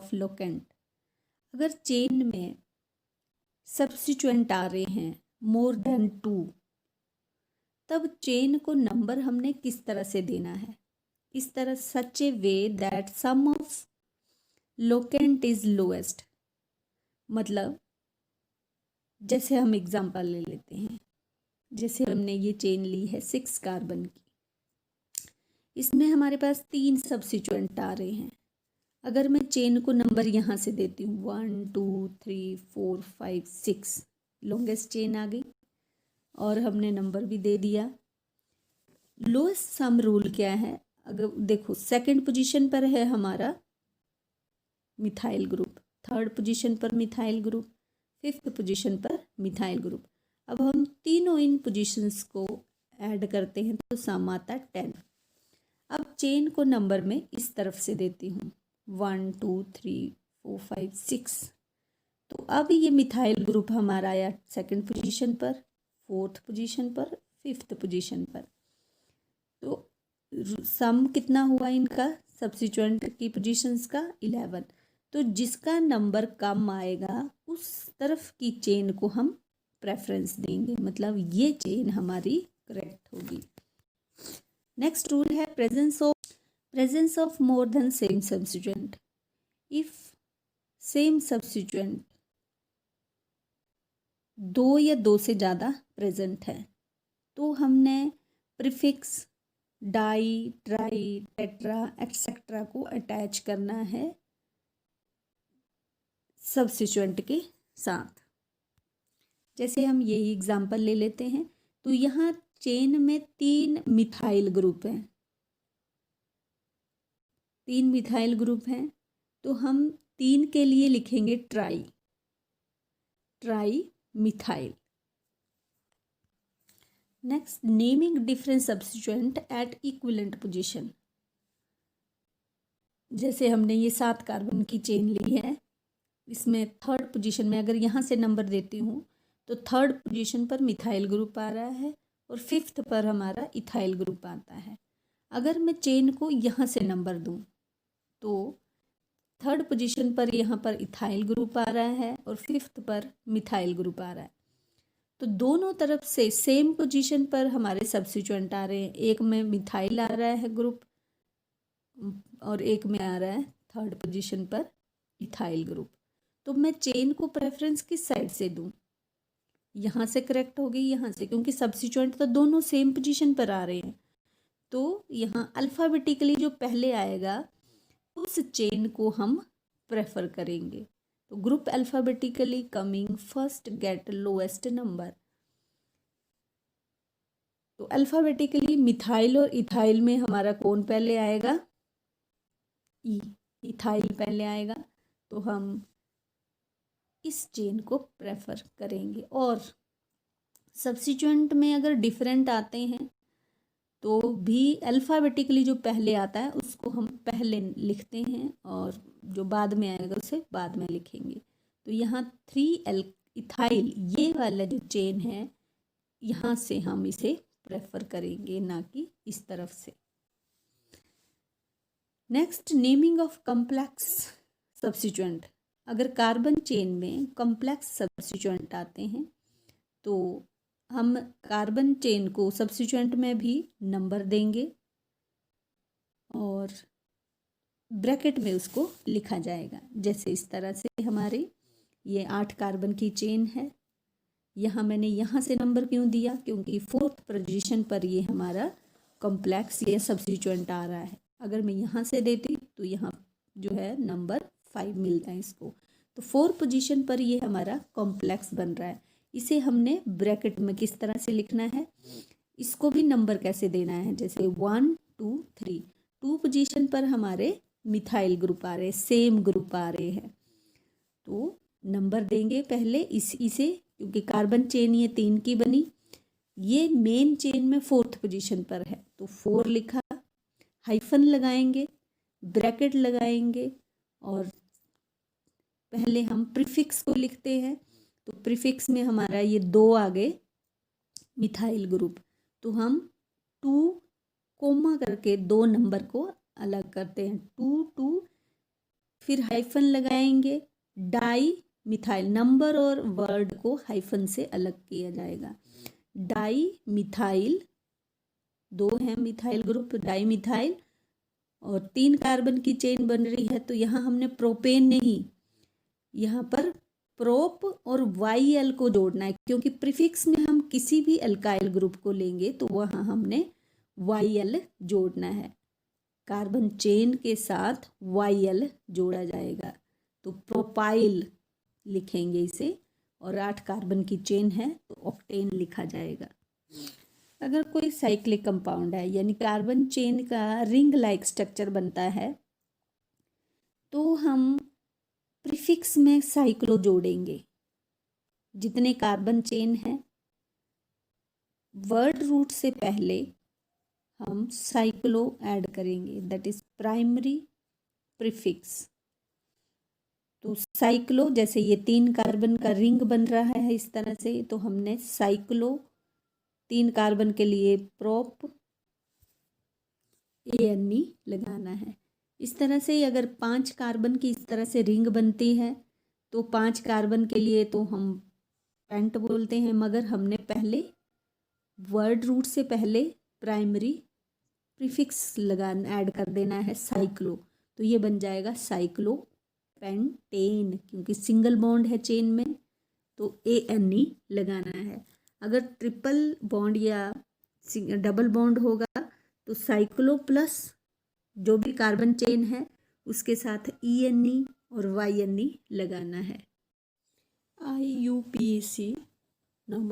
Of locant. अगर chain में substituent आ रहे हैं मोर देन 2, तब चेन को नंबर हमने किस तरह से देना है? इस तरह, such a way that sum of locants is lowest. मतलब जैसे हम एग्जांपल ले लेते हैं, जैसे हमने ये चेन ली है 6 कार्बन की, इसमें हमारे पास 3 सब्स्टिट्यूएंट आ रहे हैं। अगर मैं चेन को नंबर यहाँ से देती हूँ 1 2 3 4 5 6, लॉन्गेस्ट चेन आ गई और हमने नंबर भी दे दिया। लोएस्ट सम रूल क्या है? अगर देखो, सेकंड पोजीशन पर है हमारा मिथाइल ग्रुप, थर्ड पोजीशन पर मिथाइल ग्रुप, फिफ्थ पोजीशन पर मिथाइल ग्रुप। अब हम तीनों इन पोजीशंस को ऐड करते हैं तो सम आता है 10। अब चेन को नंबर में इस तरफ से देती हूँ 1 2 3 4 5 6। तो अब ये मिथाइल ग्रुप हमारा आया सेकंड पोजीशन पर, फोर्थ पोजीशन पर, फिफ्थ पोजीशन पर। तो सम कितना हुआ इनका सब्स्टिट्यूएंट की पोजीशंस का? 11। तो जिसका नंबर कम आएगा उस तरफ की चेन को हम प्रेफरेंस देंगे, मतलब ये चेन हमारी करेक्ट होगी। नेक्स्ट रूल है presence of more than same substituent. If same substituent 2 या 2 से ज़्यादा प्रेजेंट है तो हमने prefix di, tri, tetra etcetera को अटैच करना है सब्स्टिट्यूएंट के साथ। जैसे हम यही एग्जांपल ले लेते हैं, तो यहाँ चेन में 3 मिथाइल ग्रुप हैं, 3 मिथाइल ग्रुप हैं, तो हम 3 के लिए लिखेंगे tri methyl. Next, naming different substituent at equivalent position. जैसे हमने ये 7 कार्बन की चेन ली है, इसमें थर्ड पोजीशन में अगर यहाँ से नंबर देती हूँ तो थर्ड पोजीशन पर मिथाइल ग्रुप आ रहा है और फिफ्थ पर हमारा इथाइल ग्रुप आता है। अगर मैं चेन को यहाँ से नंबर दूँ तो थर्ड पोजीशन पर यहाँ पर इथाइल ग्रुप आ रहा है और फिफ्थ पर मिथाइल ग्रुप आ रहा है। तो दोनों तरफ से सेम पोजीशन पर हमारे सब्स्टिट्यूएंट आ रहे हैं, एक में मिथाइल आ रहा है ग्रुप और एक में आ रहा है थर्ड पोजीशन पर इथाइल ग्रुप। तो मैं चेन को प्रेफरेंस किस साइड से दूं? यहाँ से करेक्ट हो गई, यहाँ से, क्योंकि सब्स्टिट्यूएंट तो दोनों सेम पोजीशन पर आ रहे हैं। तो यहाँ अल्फ़ाबेटिकली जो पहले आएगा उस चेन को हम प्रेफर करेंगे। तो group alphabetically coming first get lowest number. तो अल्फ़ाबेटिकली मिथाइल और इथाइल में हमारा कौन पहले आएगा? इथाइल पहले आएगा, तो हम इस चेन को प्रेफर करेंगे। और सब्स्टिट्यूएंट में अगर डिफरेंट आते हैं तो भी अल्फ़ाबेटिकली जो पहले आता है उसको हम पहले लिखते हैं और जो बाद में आएगा उसे बाद में लिखेंगे। तो यहाँ 3 इथाइल ये वाला जो चेन है, यहाँ से हम इसे प्रेफर करेंगे, ना कि इस तरफ से। Next, naming of complex substituent. अगर कार्बन चेन में कॉम्प्लेक्स सब्स्टिट्यूएंट आते हैं तो हम कार्बन चेन को सब्स्टिट्यूएंट में भी नंबर देंगे और ब्रैकेट में उसको लिखा जाएगा। जैसे इस तरह से हमारे ये 8 कार्बन की चेन है, यहाँ मैंने यहाँ से नंबर क्यों दिया? क्योंकि फोर्थ पोजीशन पर ये हमारा कॉम्प्लेक्स या सब्स्टिट्यूएंट आ रहा है। अगर मैं यहाँ से देती तो यहाँ जो है नंबर 5 मिलता है इसको। तो 4 पोजीशन पर ये हमारा कॉम्प्लेक्स बन रहा है। इसे हमने ब्रैकेट में किस तरह से लिखना है, इसको भी नंबर कैसे देना है? जैसे 1 2 3, 2 पोजीशन पर हमारे मिथाइल ग्रुप आ रहे हैं, सेम ग्रुप आ रहे हैं, तो नंबर देंगे पहले इसे, क्योंकि कार्बन चेन ये 3 की बनी, ये मेन चेन में 4th पोजीशन पर है तो 4 लिखा, हाइफन लगाएंगे, ब्रैकेट लगाएंगे और पहले हम प्रीफिक्स को लिखते हैं। तो प्रीफिक्स में हमारा ये 2 आ गए मिथाइल ग्रुप, तो हम 2 कोमा करके 2 नंबर को अलग करते हैं, 2 2 फिर हाइफन लगाएंगे, डाई मिथाइल, नंबर और वर्ड को हाइफन से अलग किया जाएगा। डाई मिथाइल, 2 हैं मिथाइल ग्रुप, डाई मिथाइल, और 3 कार्बन की चेन बन रही है। तो यहाँ हमने प्रोपेन नहीं, यहाँ पर प्रोप और YL को जोड़ना है, क्योंकि प्रीफिक्स में हम किसी भी अल्काइल ग्रुप को लेंगे तो वहाँ हमने YL जोड़ना है। कार्बन चेन के साथ YL जोड़ा जाएगा, तो प्रोपाइल लिखेंगे इसे, और 8 कार्बन की चेन है तो ऑक्टेन लिखा जाएगा। अगर कोई साइक्लिक कंपाउंड है, यानी कार्बन चेन का रिंग लाइक स्ट्रक्चर बनता है, तो हम प्रीफिक्स में साइक्लो जोड़ेंगे। जितने कार्बन चेन है, वर्ड रूट से पहले हम साइक्लो ऐड करेंगे, दैट इज प्राइमरी प्रीफिक्स। तो साइक्लो, जैसे ये 3 कार्बन का रिंग बन रहा है इस तरह से, तो हमने साइक्लो 3 कार्बन के लिए प्रोप ANE लगाना है। इस तरह से अगर 5 कार्बन की इस तरह से रिंग बनती है तो 5 कार्बन के लिए तो हम पेंट बोलते हैं, मगर हमने पहले वर्ड रूट से पहले प्राइमरी प्रीफिक्स ऐड कर देना है साइक्लो, तो ये बन जाएगा साइक्लो पेंटेन, क्योंकि सिंगल बॉन्ड है चेन में तो ANE लगाना है। अगर ट्रिपल बॉन्ड या डबल बॉन्ड होगा तो साइक्लो प्लस जो भी कार्बन चेन है उसके साथ ENE और YNE लगाना है। IUPAC